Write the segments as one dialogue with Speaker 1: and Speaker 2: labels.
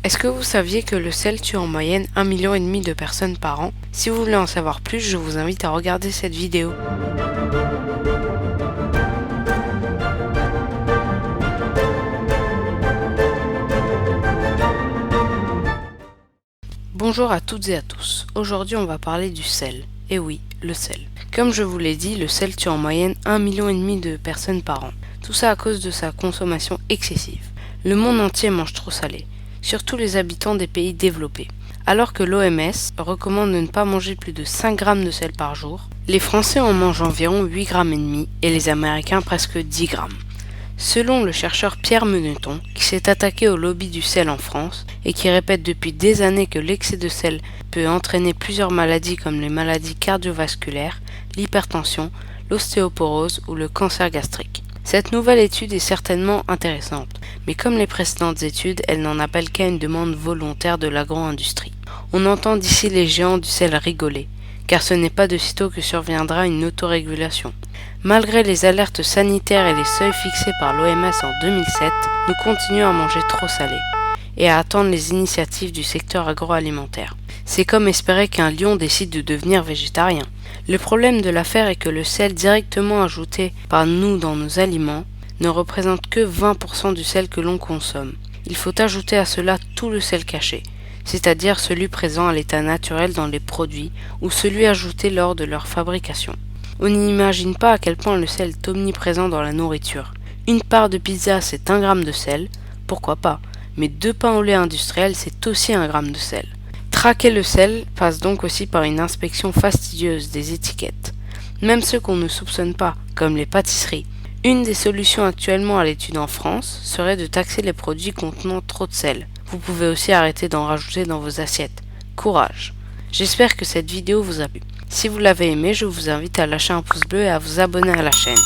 Speaker 1: Est-ce que vous saviez que le sel tue en moyenne 1,5 million de personnes par an? Si vous voulez en savoir plus, je vous invite à regarder cette vidéo. Bonjour à toutes et à tous. Aujourd'hui, on va parler du sel. Et oui, le sel. Comme je vous l'ai dit, le sel tue en moyenne 1,5 million de personnes par an. Tout ça à cause de sa consommation excessive. Le monde entier mange trop salé, surtout les habitants des pays développés. Alors que l'OMS recommande de ne pas manger plus de 5 grammes de sel par jour, les Français en mangent environ 8,5 grammes et les Américains presque 10 grammes. Selon le chercheur Pierre Menneton, qui s'est attaqué au lobby du sel en France et qui répète depuis des années que l'excès de sel peut entraîner plusieurs maladies comme les maladies cardiovasculaires, l'hypertension, l'ostéoporose ou le cancer gastrique. Cette nouvelle étude est certainement intéressante, mais comme les précédentes études, elle n'en appelle qu'à une demande volontaire de l'agro-industrie. On entend d'ici les géants du sel rigoler, car ce n'est pas de sitôt que surviendra une autorégulation. Malgré les alertes sanitaires et les seuils fixés par l'OMS en 2007, nous continuons à manger trop salé et à attendre les initiatives du secteur agroalimentaire. C'est comme espérer qu'un lion décide de devenir végétarien. Le problème de l'affaire est que le sel directement ajouté par nous dans nos aliments ne représente que 20% du sel que l'on consomme. Il faut ajouter à cela tout le sel caché, c'est-à-dire celui présent à l'état naturel dans les produits ou celui ajouté lors de leur fabrication. On n'imagine pas à quel point le sel est omniprésent dans la nourriture. Une part de pizza, c'est 1 gramme de sel, pourquoi pas, mais 2 pains au lait industriel, c'est aussi 1 gramme de sel. Traquer le sel passe donc aussi par une inspection fastidieuse des étiquettes, même ceux qu'on ne soupçonne pas, comme les pâtisseries. Une des solutions actuellement à l'étude en France serait de taxer les produits contenant trop de sel. Vous pouvez aussi arrêter d'en rajouter dans vos assiettes. Courage! J'espère que cette vidéo vous a plu. Si vous l'avez aimé, je vous invite à lâcher un pouce bleu et à vous abonner à la chaîne.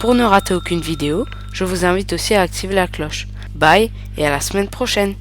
Speaker 1: Pour ne rater aucune vidéo, je vous invite aussi à activer la cloche. Bye et à la semaine prochaine!